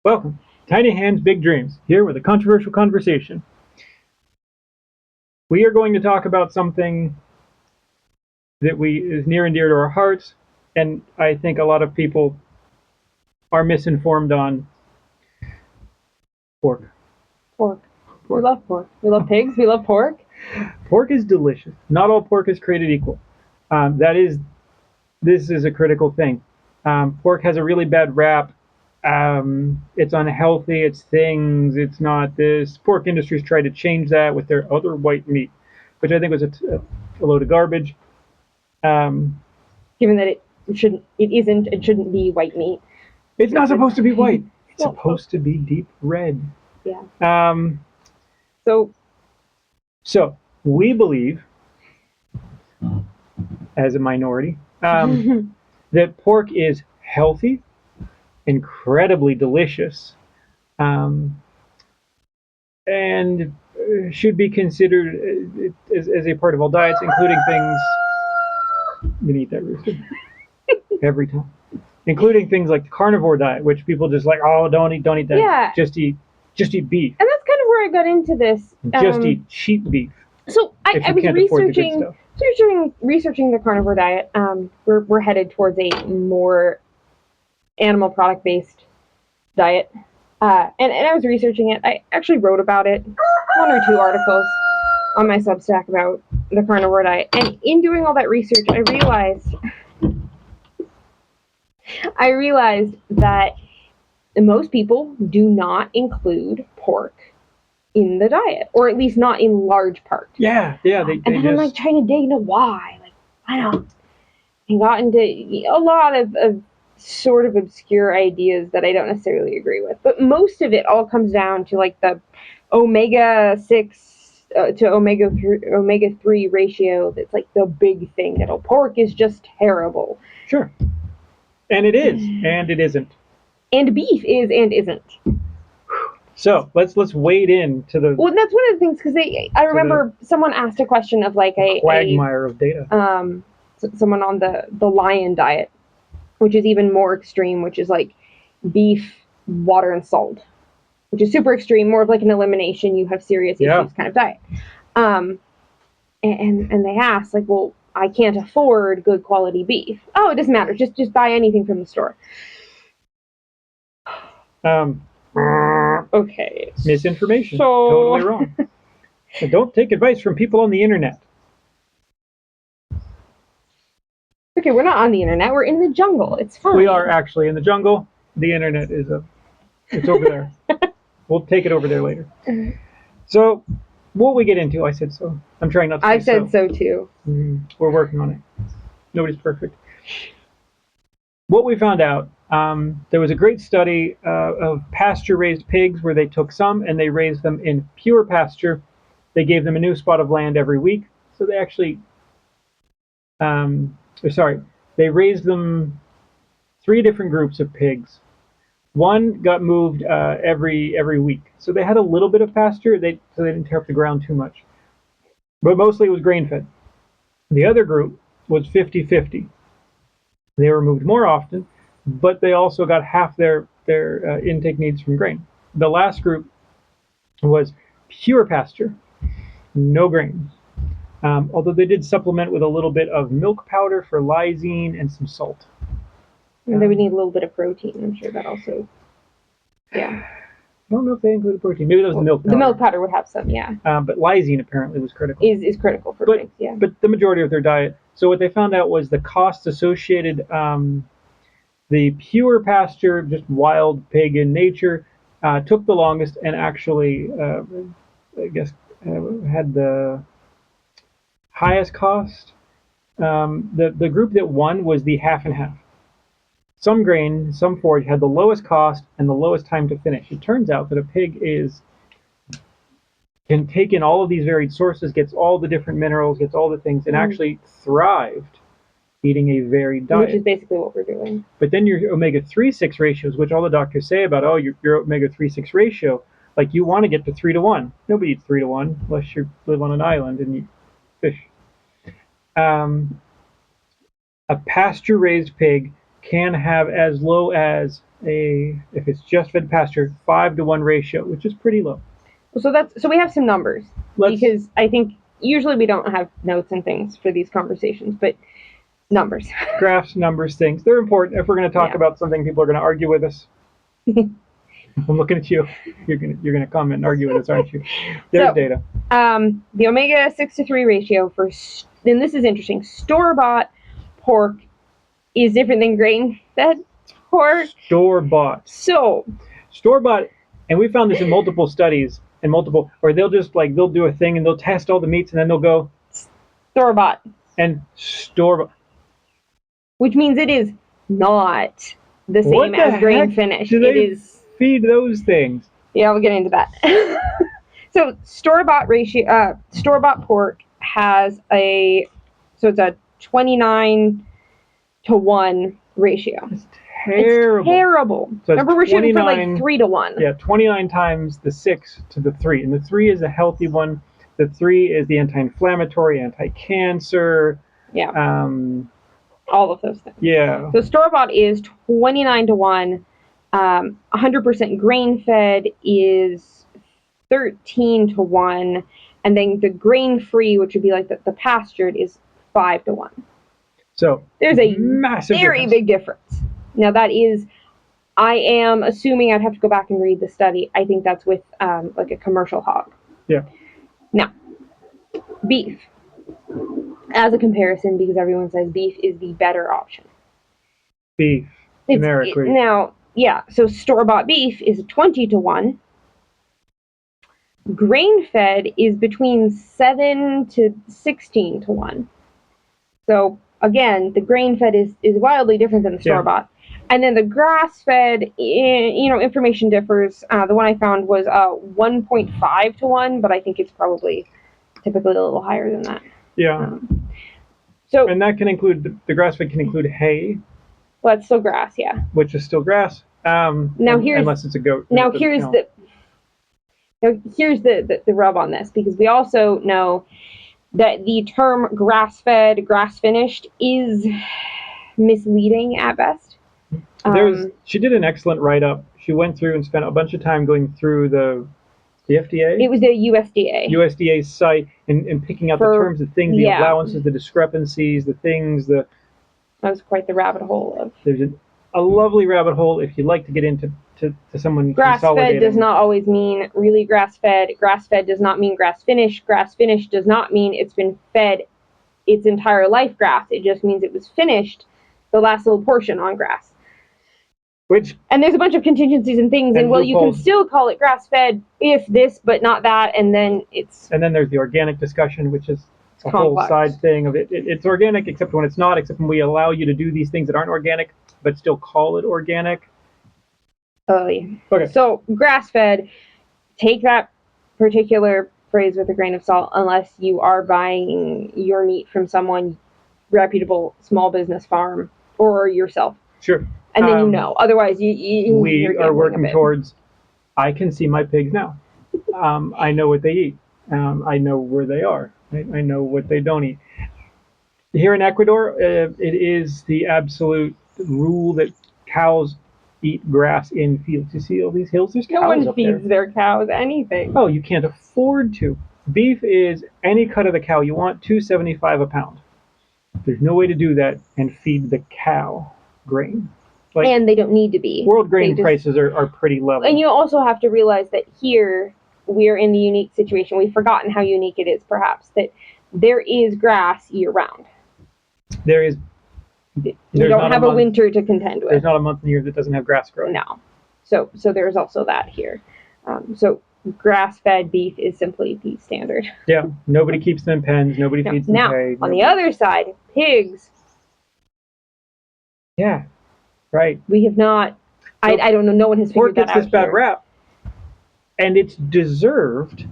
Welcome, Tiny Hands, Big Dreams, here with a controversial conversation. We are going to talk about something that is near and dear to our hearts, and I think a lot of people are misinformed on pork. Pork. We love pork. We love pigs. We love pork. Pork is delicious. Not all pork is created equal. This is a critical thing. Pork has a really bad rap. It's unhealthy. It's things. It's not this. Pork industries tried to change that with their other white meat, which I think was a load of garbage. Given that it shouldn't be white meat. It's not supposed to be white. It's supposed to be deep red. Yeah. So we believe, as a minority, that pork is healthy, incredibly delicious, and should be considered as a part of all diets, including things. I'm gonna eat that rooster every time, including things like the carnivore diet, which people just like, oh, don't eat that. Yeah. Just eat beef. And that's kind of where I got into this. Just eat cheap beef. So I was researching the carnivore diet. We're headed towards a more animal product based diet. And I was researching it. I actually wrote about it, one or two articles on my Substack about the carnivore diet. And in doing all that research, I realized that most people do not include pork in the diet, or at least not in large part. Yeah. I'm like trying to dig into why. Like, I don't know. I got into a lot of sort of obscure ideas that I don't necessarily agree with. But most of it all comes down to like the omega-6 to omega-3 ratio. That's like the big thing. That pork is just terrible. Sure. And it is, and it isn't. And beef is and isn't. So let's wade into the. Well, that's one of the things, because I remember someone asked a question of like a quagmire of data. Someone on the lion diet, which is even more extreme, which is like beef, water, and salt, which is super extreme, more of like an elimination, you have serious issues kind of diet. And they asked like, well, I can't afford good quality beef. Oh, it doesn't matter. Just buy anything from the store. Okay. Misinformation. So... Totally wrong. So don't take advice from people on the internet. Okay, we're not on the internet. We're in the jungle. It's fine. We are actually in the jungle. The internet it's over there. We'll take it over there later. So, what we get into, I said so. I'm trying not to. I said so too. We're working on it. Nobody's perfect. What we found out, there was a great study of pasture-raised pigs where they took some and they raised them in pure pasture. They gave them a new spot of land every week. So they actually, they raised them 3 different groups of pigs. One got moved every week. So they had a little bit of pasture, so they didn't tear up the ground too much. But mostly it was grain-fed. The other group was 50-50. They were moved more often, but they also got half their intake needs from grain. The last group was pure pasture, no grains. Although they did supplement with a little bit of milk powder for lysine and some salt. And they would need a little bit of protein. I'm sure that also, yeah. I don't know if they included protein. Maybe that was the milk powder. The milk powder would have some, yeah. But lysine apparently was critical. Is critical for pigs, yeah. But the majority of their diet. So what they found out was the costs associated, the pure pasture, just wild pig in nature, took the longest and actually, I guess, had the highest cost. The group that won was the half and half. Some grain, some forage had the lowest cost and the lowest time to finish. It turns out that a pig can take in all of these varied sources, gets all the different minerals, gets all the things, and actually thrived eating a varied diet. Which is basically what we're doing. But then your omega-3/6 ratios, which all the doctors say about, your omega-3/6 ratio, like you want to get to 3-to-1. Nobody eats 3-to-1 unless you live on an island and eat fish. A pasture-raised pig can have as low as if it's just fed pasture, 5-to-1 ratio, which is pretty low. So we have some numbers Let's, because I think usually we don't have notes and things for these conversations, but numbers. graphs, numbers, things. They're important. If we're going to talk about something, people are going to argue with us. I'm looking at you. You're gonna comment and argue with us, aren't you? There's data. The omega 6-to-3 ratio and this is interesting. Store-bought pork is different than grain-fed pork. Store-bought. So store-bought, and we found this in multiple studies and or they'll just they'll do a thing and they'll test all the meats and then they'll go store-bought and store-bought, which means it is not the same as grain finished. It is. Feed those things. Yeah, we'll get into that. So store-bought pork has it's a 29-to-1 ratio. It's terrible. It's terrible. So remember, we're shooting for 3-to-1. Yeah, 29 times the 6 to the 3, and the 3 is a healthy one. The 3 is the anti-inflammatory, anti-cancer. Yeah. All of those things. Yeah. So store-bought is 29-to-1. 100% grain-fed is 13-to-1, and then the grain-free, which would be the pastured, is 5-to-1. So there's a very big difference. Now that is, I am assuming, I'd have to go back and read the study. I think that's with a commercial hog. Yeah. Now, beef, as a comparison, because everyone says beef is the better option. Beef, generically. Now. Yeah, so store-bought beef is 20-to-1. Grain-fed is between 7 to 16-to-1. So again, the grain-fed is wildly different than the store-bought. Yeah. And then the grass-fed, information differs. The one I found was 1.5-to-1, but I think it's probably typically a little higher than that. Yeah. And that can include, the grass-fed can include hay. Well, it's still grass, yeah. Which is still grass. Unless it's a goat. Now here's the rub on this, because we also know that the term grass-fed, grass-finished is misleading at best. She did an excellent write-up. She went through and spent a bunch of time going through the FDA? It was the USDA. USDA's site and picking out the terms, the things, the allowances, the discrepancies, the things, That was quite the rabbit hole. There's a lovely rabbit hole if you'd like to get into someone grass-fed does not always mean really grass-fed. Grass-fed does not mean grass-finished. Grass-finished does not mean it's been fed its entire life grass. It just means it was finished the last little portion on grass. And there's a bunch of contingencies and things, and you can still call it grass-fed if this, but not that, and then it's... And then there's the organic discussion, which is a whole side thing of it. It's organic except when it's not, except when we allow you to do these things that aren't organic, but still call it organic. Oh, yeah. Okay. So grass-fed, take that particular phrase with a grain of salt, unless you are buying your meat from someone reputable, small business farm, or yourself. Sure. And then otherwise we are working towards, I can see my pigs now. I know what they eat. I know where they are. I know what they don't eat. Here in Ecuador, it is the absolute rule that cows eat grass in fields. You see all these hills? There's cows. No one feeds their cows anything. Oh, you can't afford to. Beef is any cut of the cow you want, $2.75 a pound. There's no way to do that and feed the cow grain. And they don't need to be. World grain prices are pretty level. And you also have to realize that here we're in the unique situation. We've forgotten how unique it is, perhaps, that there is grass year-round. There is. You don't have a winter to contend with. There's not a month in the year that doesn't have grass growing. No. So there's also that here. So grass-fed beef is simply the standard. Yeah. Nobody keeps them in pens. Nobody feeds them hay. On the other side, pigs. Yeah. Right. We have not. So I don't know. No one has figured that out. Pork gets this bad rap, and it's deserved.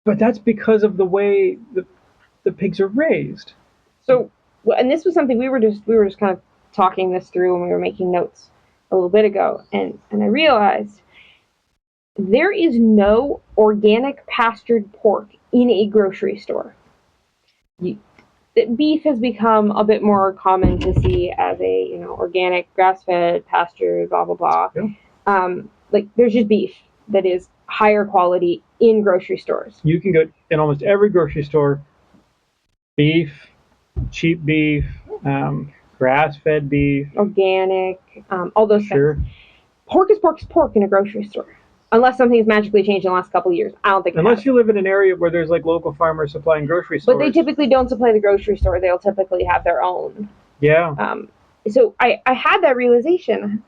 But that's because of the way the pigs are raised. So, and this was something we were just kind of talking this through when we were making notes a little bit ago, and I realized there is no organic pastured pork in a grocery store. beef has become a bit more common to see as a organic, grass-fed, pasture, blah blah blah. Yeah. Like there's just beef that is higher quality in grocery stores. You can go in almost every grocery store, beef, cheap beef, grass-fed beef, organic, all those sure. things. Pork is pork in a grocery store. Unless something's magically changed in the last couple of years. I don't think Unless you live in an area where there's like local farmers supplying grocery stores. But they typically don't supply the grocery store. They'll typically have their own. Yeah. So I had that realization.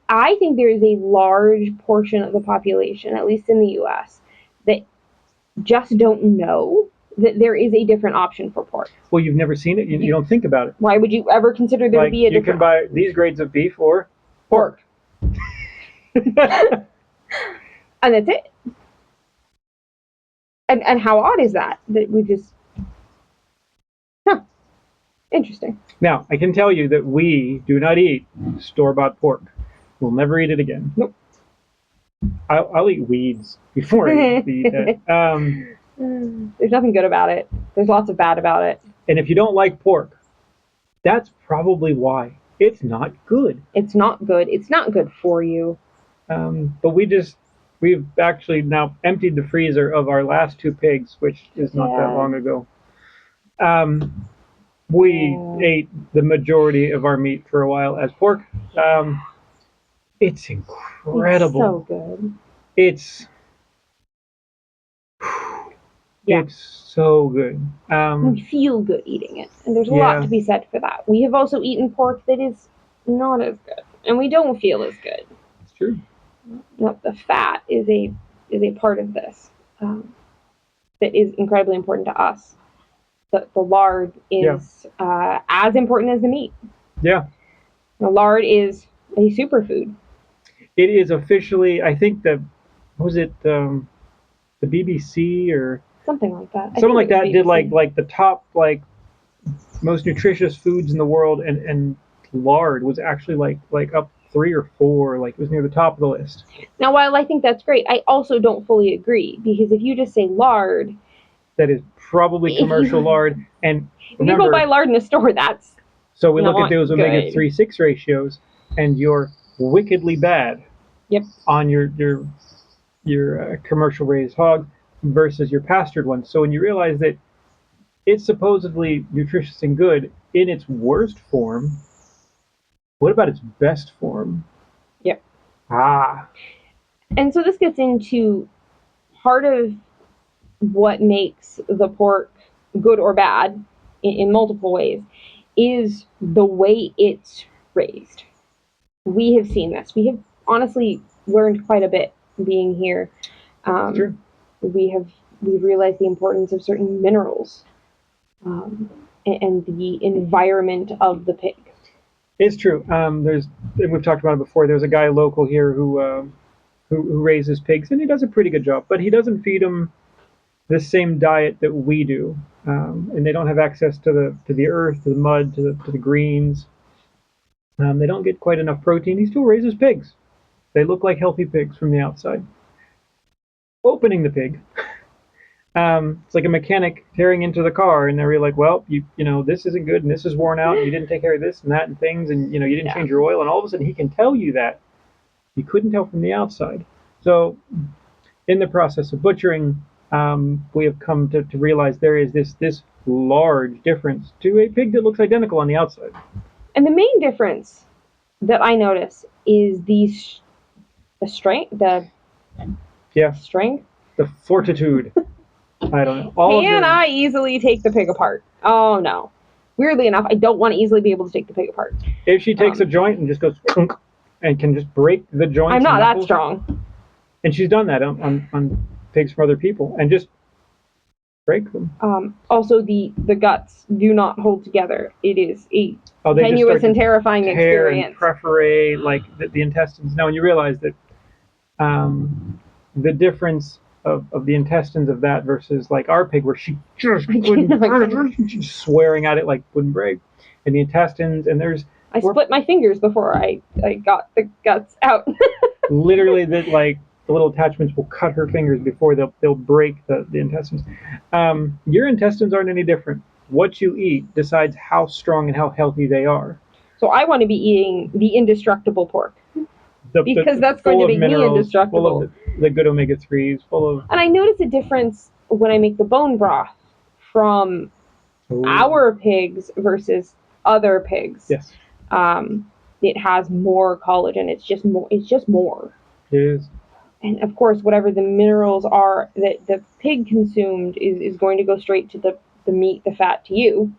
I think there is a large portion of the population, at least in the U.S., that just don't know that there is a different option for pork. Well, you've never seen it. You don't think about it. Why would you ever consider there to be a different? You can buy these grades of beef or pork. And that's it. And how odd is that we just interesting. Now I can tell you that we do not eat store-bought pork. We'll never eat it again. Nope. I'll eat weeds before I eat that. There's nothing good about it. There's lots of bad about it. And if you don't like pork, that's probably why. It's not good. It's not good. It's not good for you. But we've actually now emptied the freezer of our last 2 pigs, which is not that long ago. We ate the majority of our meat for a while as pork. It's incredible. It's so good. It's so good. We feel good eating it, and there's a lot to be said for that. We have also eaten pork that is not as good, and we don't feel as good. It's true. The fat is a part of this that is incredibly important to us. The lard is as important as the meat. Yeah. The lard is a superfood. It is officially, I think the BBC or something like that. Something like that did like the top most nutritious foods in the world, and lard was actually like up 3 or 4, like it was near the top of the list. Now, while I think that's great, I also don't fully agree, because if you just say lard, that is probably commercial lard, and remember, if you go buy lard in a store, that's so we look at those omega-3/6 ratios, and you're wickedly bad. Yep. On your commercial raised hog versus your pastured one. So when you realize that it's supposedly nutritious and good in its worst form, what about its best form? Yep. And so this gets into part of what makes the pork good or bad in multiple ways is the way it's raised. We have seen this. We have honestly learned quite a bit being here. Sure. We've realized the importance of certain minerals and the environment of the pig. It's true. And we've talked about it before. There's a guy local here who raises pigs, and he does a pretty good job. But he doesn't feed them the same diet that we do, and they don't have access to the earth, to the mud, to the greens. They don't get quite enough protein. He still raises pigs. They look like healthy pigs from the outside. Opening the pig, it's like a mechanic tearing into the car, and they're like, well, you know, this isn't good, and this is worn out, and you didn't take care of this and that and things, and you didn't change your oil, and all of a sudden he can tell you that. You couldn't tell from the outside. So in the process of butchering, we have come to realize there is this large difference to a pig that looks identical on the outside. And the main difference that I notice is the strength, the fortitude. I don't know. Can I easily take the pig apart? Oh no. Weirdly enough, I don't want to easily be able to take the pig apart. If she takes a joint and just goes and can just break the joints. I'm not that strong. And she's done that on pigs from other people and just break them. Also, the guts do not hold together. It is a tenuous and terrifying experience. And perforate like the intestines. Now, when you realize that the difference of the intestines of that versus like our pig, where she just couldn't, she's swearing at it like wouldn't break, and the intestines, and I split my fingers before I got the guts out. Literally, that like the little attachments will cut her fingers before they'll break the intestines. Your intestines aren't any different. What you eat decides how strong and how healthy they are. So I want to be eating the indestructible pork. Because that's going to make me indestructible. Full of the good omega-3s, full of... And I notice a difference when I make the bone broth from our pigs versus other pigs. Yes. It has more collagen. It's just more. It is. And of course, whatever the minerals are that the pig consumed is going to go straight to the meat, the fat to you.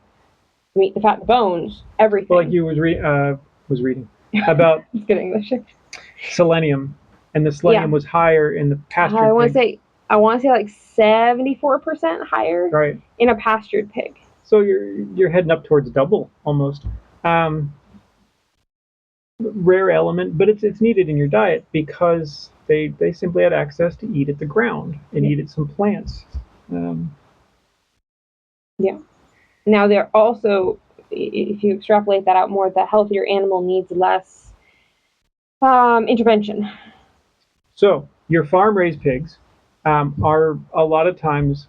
The meat, the fat, the bones, everything. Well, like you was reading about it's good English. Selenium, and the selenium was higher in the pastured pig. I want to say like 74% higher. Right. In a pastured pig. So you're heading up towards double almost. Rare element, but it's needed in your diet because they simply had access to eat at the ground and eat at some plants. Yeah. Now they're also, if you extrapolate that out more, the healthier animal needs less intervention. So your farm-raised pigs are a lot of times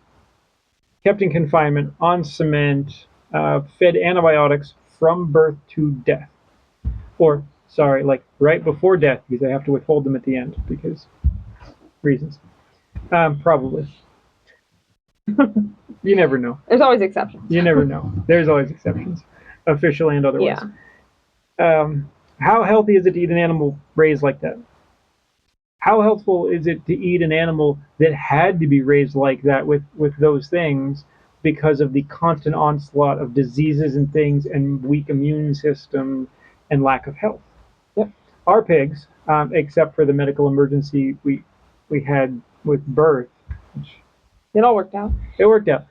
kept in confinement on cement, fed antibiotics from birth to death. Or, sorry, like right before death, because they have to withhold them at the end because reasons. Probably. You never know. There's always exceptions. You never know. There's always exceptions, official and otherwise. Yeah. How healthy is it to eat an animal raised like that? How healthful is it to eat an animal that had to be raised like that with those things because of the constant onslaught of diseases and things and weak immune system and lack of health? Yep. Our pigs, except for the medical emergency we had with birth, which it all worked out. It worked out.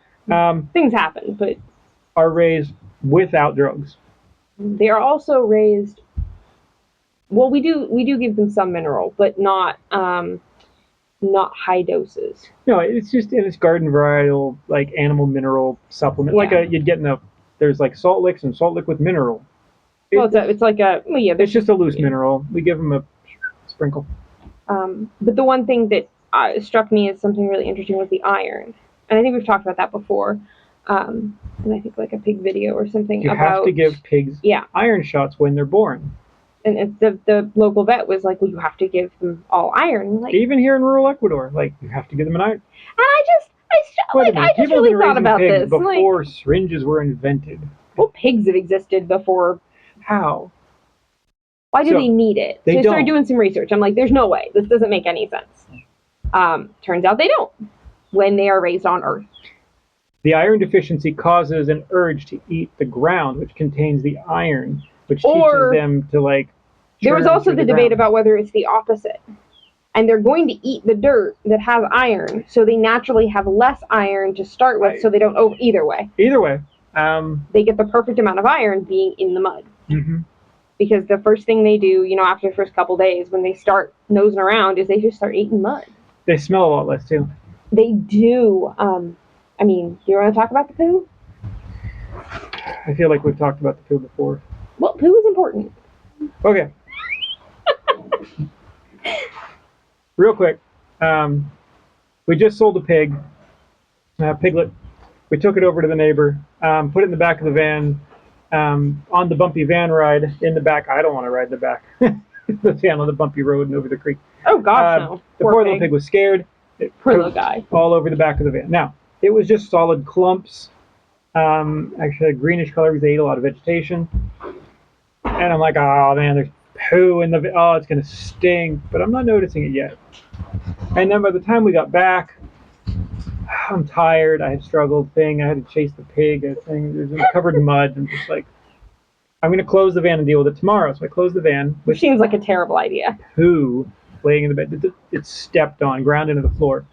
Things happen, but are raised without drugs. They are also raised. Well, we do give them some mineral, but not high doses. No, it's just in its garden varietal, like animal mineral supplement, like you'd get there's like salt licks and salt lick with mineral. It's just a loose mineral. We give them a sprinkle. But the one thing that struck me as something really interesting was the iron, and I think we've talked about that before. And I think like a pig video or something. You have to give pigs iron shots when they're born. And the local vet was like, well, you have to give them all iron. Like, even here in rural Ecuador, like you have to give them an iron. And I just really thought about this before syringes were invented. Well, pigs have existed before. How? Why do they need it? So I started doing some research. I'm like, there's no way. This doesn't make any sense. Turns out they don't when they are raised on Earth. The iron deficiency causes an urge to eat the ground, which contains the iron, which teaches them to like. There was also the debate about whether it's the opposite. And they're going to eat the dirt that has iron, so they naturally have less iron to start with, so they don't either way. Either way. They get the perfect amount of iron being in the mud. Mm-hmm. Because the first thing they do, after the first couple days, when they start nosing around, is they just start eating mud. They smell a lot less, too. They do. Do you want to talk about the poo? I feel like we've talked about the poo before. Well, poo is important. Okay. Real quick. We just sold a piglet. We took it over to the neighbor, put it in the back of the van, on the bumpy van ride in the back. I don't want to ride in the back. The van on the bumpy road and over the creek. Oh, gosh, no. The poor little pig was scared. Poor little guy. All over the back of the van. Now, it was just solid clumps. Actually, a greenish color because they ate a lot of vegetation. And I'm like, oh, man, there's poo in the... Oh, it's going to stink. But I'm not noticing it yet. And then by the time we got back, I'm tired. I had struggled I had to chase the pig. It was covered in mud. I'm just like, I'm going to close the van and deal with it tomorrow. So I closed the van. Which seems like a terrible idea. Poo laying in the bed. It stepped on, ground into the floor.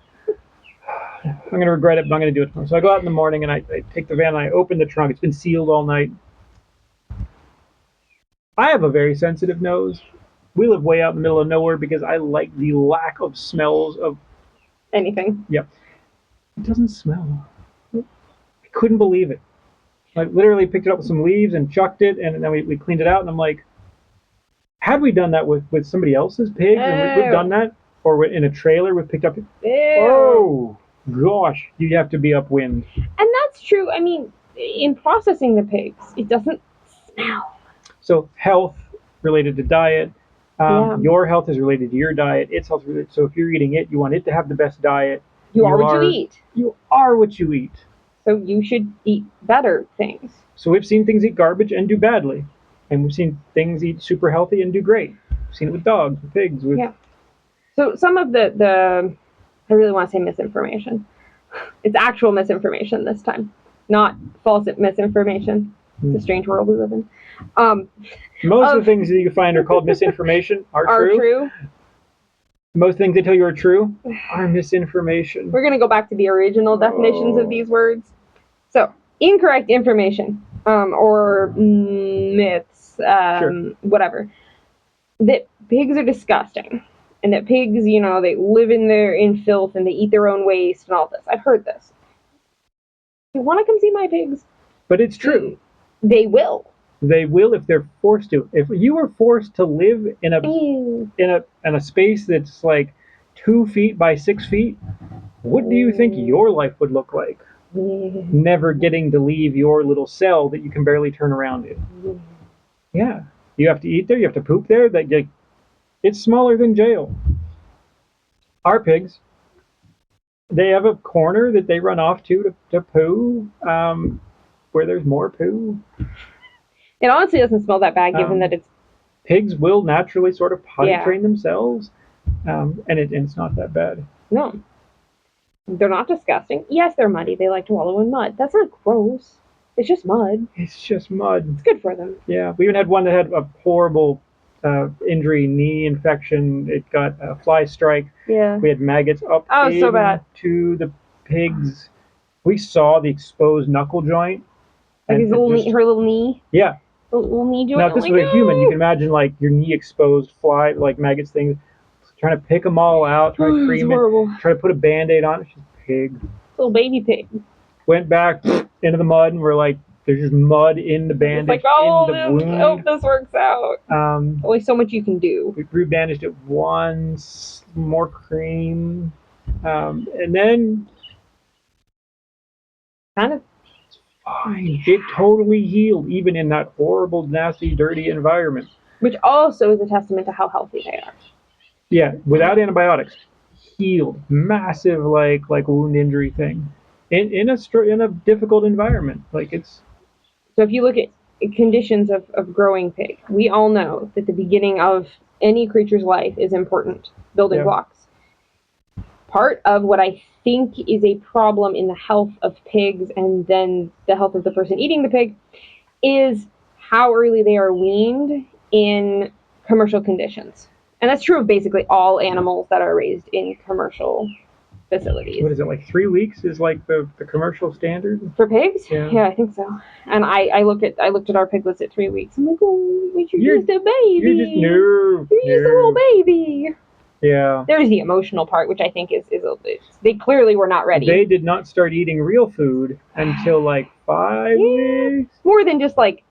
I'm going to regret it, but I'm going to do it tomorrow. So I go out in the morning and I take the van and I open the trunk. It's been sealed all night. I have a very sensitive nose. We live way out in the middle of nowhere because I like the lack of smells of anything. Yep. It doesn't smell. I couldn't believe it. I literally picked it up with some leaves and chucked it, and then we cleaned it out, and I'm like, had we done that with somebody else's pigs, and we've done that, or in a trailer with picked up. Ew. Oh gosh, you have to be upwind. And that's true. I mean, in processing the pigs, it doesn't smell. So health related to diet. Yeah. Your health is related to your diet. Its health is related. So if you're eating it, you want it to have the best diet. You are what you eat. You are what you eat. So you should eat better things. So we've seen things eat garbage and do badly, and we've seen things eat super healthy and do great. We've seen it with dogs, with pigs, with Yeah. So some of the I really want to say misinformation. It's actual misinformation this time, not false misinformation. It's a strange world we live in. Most of the things that you find are called misinformation are true. Most things they tell you are true are misinformation. We're going to go back to the original definitions of these words. So, incorrect information, or myths, whatever. That pigs are disgusting. And that pigs, they live in filth and they eat their own waste and all this. I've heard this. You want to come see my pigs? But it's true. They will. They will if they're forced to. If you were forced to live in a space that's like 2 feet by 6 feet, what do you think your life would look like? Never getting to leave your little cell that you can barely turn around in. Yeah, you have to eat there. You have to poop there. It's smaller than jail. Our pigs, they have a corner that they run off to poo, where there's more poo. It honestly doesn't smell that bad, given that it's... Pigs will naturally sort of potty train themselves, and it's not that bad. No. They're not disgusting. Yes, they're muddy. They like to wallow in mud. That's not gross. It's just mud. It's just mud. It's good for them. Yeah, we even had one that had a horrible injury, knee infection. It got a fly strike. Yeah. We had maggots up so bad. To the pigs. We saw the exposed knuckle joint. Like her little knee? Yeah. Little knee joint? Now, if this was a human, you can imagine like your knee exposed, fly, like maggots things, trying to pick them all out, trying to cream it, try to put a Band-Aid on it. She's a pig. Little baby pig. Went back into the mud, and we're like, there's just mud in the bandage, in the wound. I hope this works out. Only so much you can do. We re-bandaged it once, more cream, and then kind of fine. It totally healed, even in that horrible, nasty, dirty environment. Which also is a testament to how healthy they are. Yeah, without antibiotics, healed, massive like wound injury thing, in a difficult environment. Like it's. So if you look at conditions of growing pig, we all know that the beginning of any creature's life is important. Building blocks. Part of what I think is a problem in the health of pigs and then the health of the person eating the pig is how early they are weaned in commercial conditions. And that's true of basically all animals that are raised in commercial facilities. What is it, like 3 weeks is like the commercial standard? For pigs? Yeah, I think so. And I looked at our piglets at 3 weeks. I'm like, oh, you're just a baby. You're just a little baby. Yeah. There's the emotional part, which I think is they clearly were not ready. They did not start eating real food until like 5 weeks. More than just like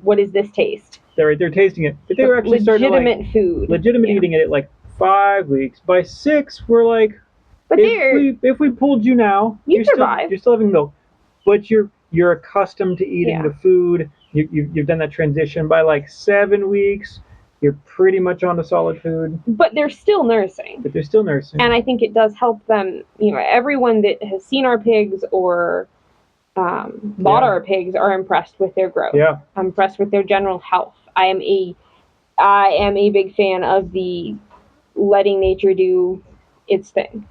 what is this taste? They're tasting it. But they were actually legitimate food. Legitimate eating it at like 5 weeks. By 6, we're like, but if we pulled you now, you're still having milk, but you're accustomed to eating the food. You've done that transition. By like 7 weeks, you're pretty much on to solid food. But they're still nursing. And I think it does help them. Everyone that has seen our pigs or bought our pigs are impressed with their growth. Yeah. I'm impressed with their general health. I am a big fan of the letting nature do its thing.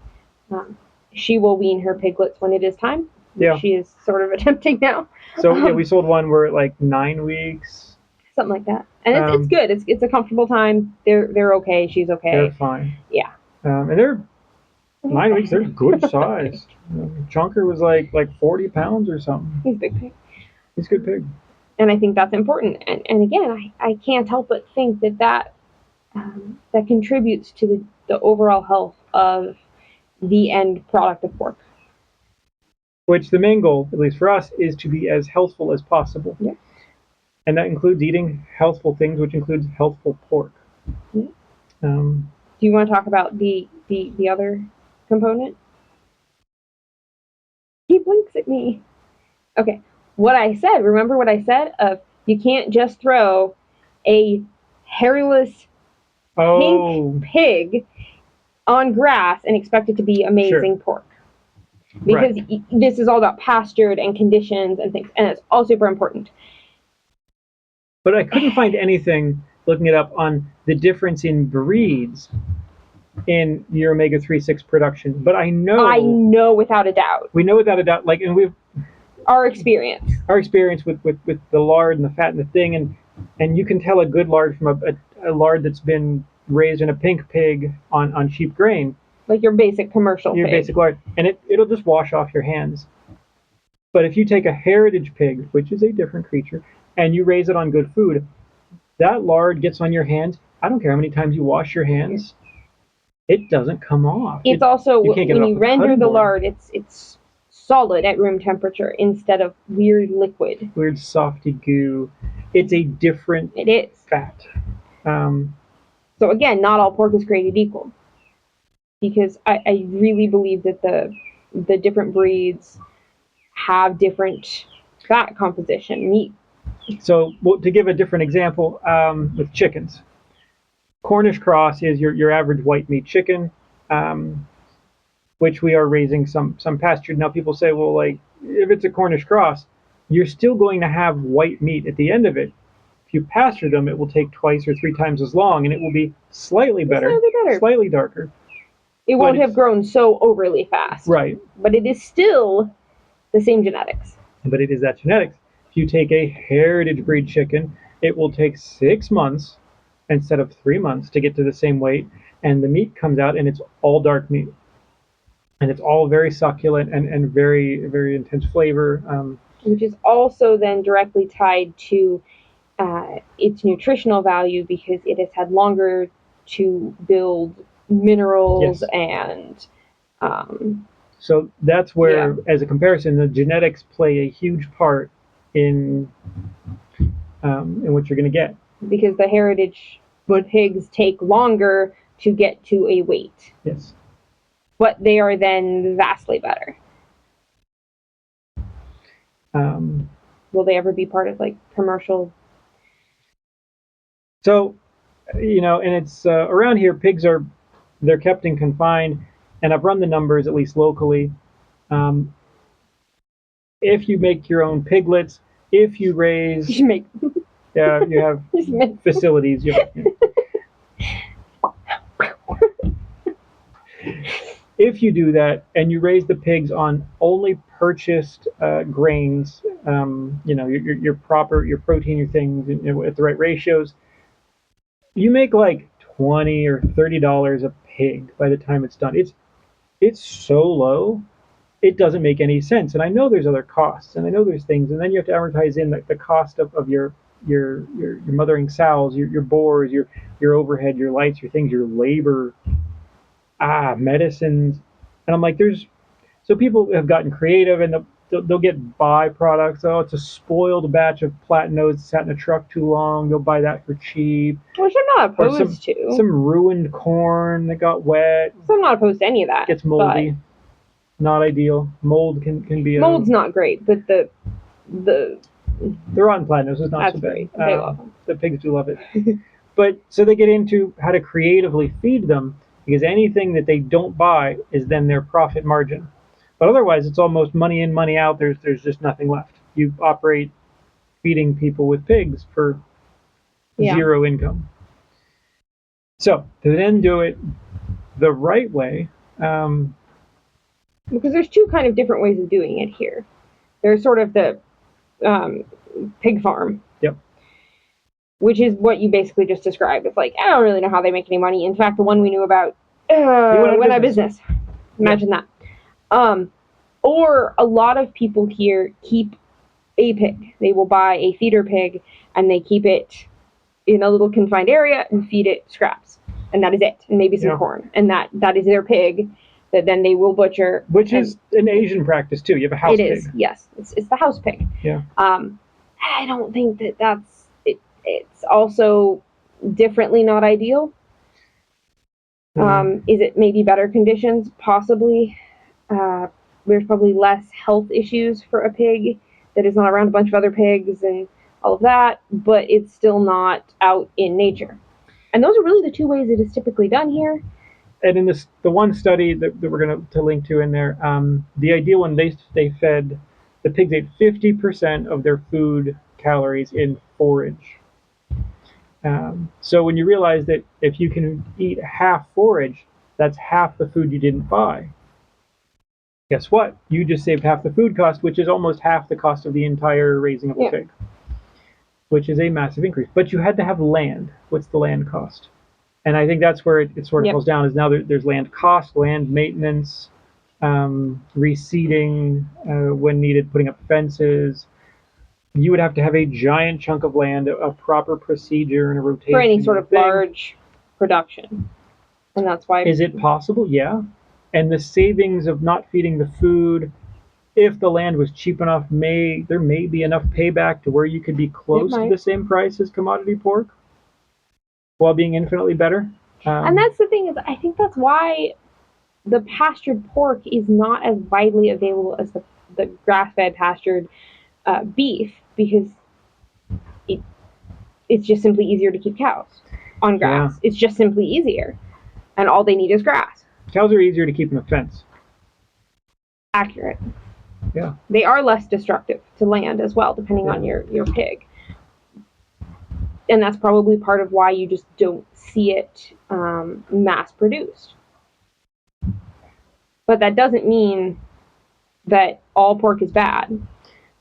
She will wean her piglets when it is time. Yeah. She is sort of attempting now. So we sold one where at like 9 weeks. Something like that. And it's good. It's a comfortable time. They're okay. She's okay. They're fine. Yeah. And they're 9 weeks. They're good size. Chunker was like 40 pounds or something. He's a big pig. He's a good pig. And I think that's important. And again, I can't help but think that contributes to the overall health of the end product of pork. Which the main goal, at least for us, is to be as healthful as possible. Yeah. And that includes eating healthful things, which includes healthful pork. Yeah. Do you want to talk about the other component? He blinks at me. Okay. What I said, remember what I said of you can't just throw a hairless pink pig on grass and expect it to be amazing pork. Because this is all about pastured and conditions and things, and it's all super important. But I couldn't find anything looking it up on the difference in breeds in your omega-3/6 production. But I know without a doubt. We know without a doubt, like, and we've our experience with the lard and the fat and the thing, and you can tell a good lard from a lard that's been raised in a pink pig on cheap grain. Like your basic commercial pig. Basic lard. And it'll just wash off your hands. But if you take a heritage pig, which is a different creature, and you raise it on good food, that lard gets on your hands. I don't care how many times you wash your hands, it doesn't come off. It's also, when you render the lard, it's solid at room temperature instead of weird liquid. Weird softy goo. It's a different fat. So again, not all pork is created equal. Because I really believe that the different breeds have different fat composition, meat. So to give a different example, with chickens, Cornish cross is your average white meat chicken, which we are raising some pastured. Now people say, well, like, if it's a Cornish cross, you're still going to have white meat at the end of it. If you pasture them, it will take twice or three times as long, and it will be slightly better. Slightly darker. It won't have grown so overly fast. Right. But it is still the same genetics. But it is that genetics. If you take a heritage breed chicken, it will take 6 months instead of 3 months to get to the same weight, and the meat comes out and it's all dark meat. And it's all very succulent and very, very intense flavor. Which is also then directly tied to its nutritional value because it has had longer to build minerals and so that's where, as a comparison, the genetics play a huge part in what you're going to get, because the heritage pigs take longer to get to a weight, but they are then vastly better. Will they ever be part of like commercial? So and it's around here, pigs they're kept in confined, and I've run the numbers, at least locally. If you make your own piglets, if you raise, you have facilities. If you do that and you raise the pigs on only purchased grains, your protein, your things at the right ratios, you make like $20 or $30 a pig by the time it's done. It's so low, it doesn't make any sense. And I know there's other costs, and I know there's things, and then you have to amortize in the cost of your mothering sows, your boars, your overhead, your lights, your things, your labor, medicines. And I'm like, so people have gotten creative, and they'll get byproducts. Oh, it's a spoiled batch of Platinos sat in a truck too long. They'll buy that for cheap. Which I'm not opposed to. Some ruined corn that got wet. So I'm not opposed to any of that. Gets moldy. Not ideal. Mold can be. Mold's not great, but the rotten Platinos is not so bad. Great. They love them. The pigs do love it. But so they get into how to creatively feed them, because anything that they don't buy is then their profit margin. But otherwise, it's almost money in, money out. There's just nothing left. You operate feeding people with pigs for zero income. So to then do it the right way, because there's two kind of different ways of doing it here. There's sort of the pig farm. Yep. Which is what you basically just described. It's like, I don't really know how they make any money. In fact, the one we knew about went out of business. Imagine that. Or a lot of people here keep a pig. They will buy a feeder pig and they keep it in a little confined area and feed it scraps. And that is it. And maybe some corn. And that is their pig that then they will butcher. Which is an Asian practice too. You have a house pig. It is, yes. It's the house pig. Yeah. I don't think that's it. It's also differently not ideal. Is it maybe better conditions? Possibly. There's probably less health issues for a pig that is not around a bunch of other pigs and all of that, but it's still not out in nature. And those are really the two ways it is typically done here. And in the one study that we're going to link to in there, the idea when they fed the pigs ate 50% of their food calories in forage. So when you realize that if you can eat half forage, that's half the food you didn't buy. Guess what? You just saved half the food cost, which is almost half the cost of the entire raising of a pig, which is a massive increase. But you had to have land. What's the land cost? And I think that's where it sort of falls down. Is now there's land cost, land maintenance, reseeding when needed, putting up fences. You would have to have a giant chunk of land, a proper procedure, and a rotation for any sort of large production. And that's why. Is it possible? Yeah. And the savings of not feeding the food, if the land was cheap enough, there may be enough payback to where you could be close to the same price as commodity pork, while being infinitely better. And that's the thing, is I think that's why the pastured pork is not as widely available as the grass-fed pastured beef, because it's just simply easier to keep cows on grass. It's just simply easier, and all they need is grass. Cows are easier to keep in a fence. Accurate. Yeah. They are less destructive to land as well, depending on your pig. And that's probably part of why you just don't see it mass produced. But that doesn't mean that all pork is bad.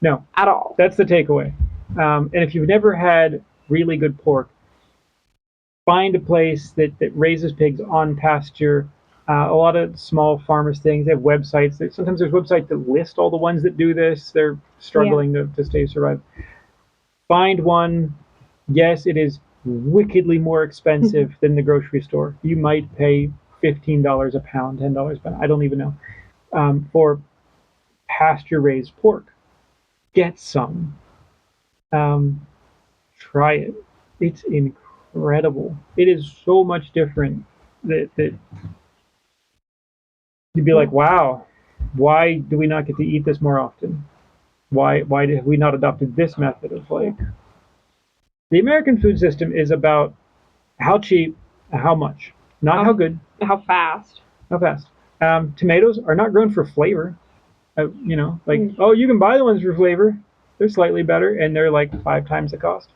No. At all. That's the takeaway. And if you've never had really good pork, find a place that raises pigs on pasture. A lot of small farmers things, they have websites. Sometimes there's websites that list all the ones that do this. They're struggling to survive. Find one. Yes, it is wickedly more expensive than the grocery store. You might pay $15 a pound, $10 a pound. I don't even know. For pasture-raised pork. Get some. Try it. It's incredible. It is so much different that you'd be like, wow, why do we not get to eat this more often? Why have we not adopted this method of like... The American food system is about how cheap, how much, not how good. How fast. How fast. Tomatoes are not grown for flavor. Oh, you can buy the ones for flavor. They're slightly better, and they're like 5 times the cost.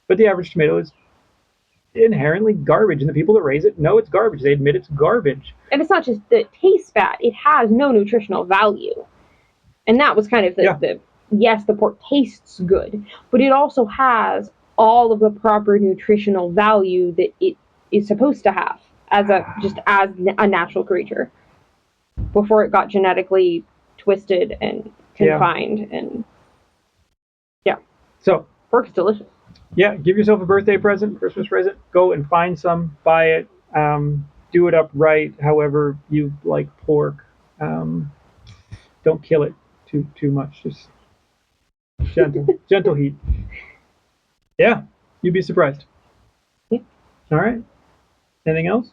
But the average tomato is inherently garbage, and the people that raise it know it's garbage. They admit it's garbage. And it's not just that it tastes bad. It has no nutritional value. And that was kind of yes, the pork tastes good, but it also has all of the proper nutritional value that it is supposed to have as a natural creature before it got genetically twisted and confined. And so pork is delicious. Give yourself a birthday present, Christmas present. Go and find some, buy it, do it up right, however you like pork. Don't kill it too much. Just gentle heat. Yeah, you'd be surprised. Yeah. All right. Anything else?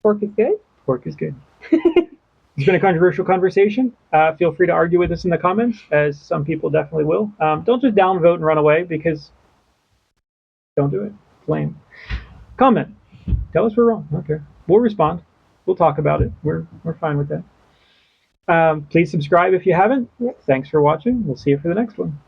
Pork is good. Pork is good. It's been a controversial conversation. Feel free to argue with us in the comments, as some people definitely will. Don't just downvote and run away, because don't do it. It's lame. Comment. Tell us we're wrong. Okay. We'll respond. We'll talk about it. We're fine with that. Please subscribe if you haven't. Yep. Thanks for watching. We'll see you for the next one.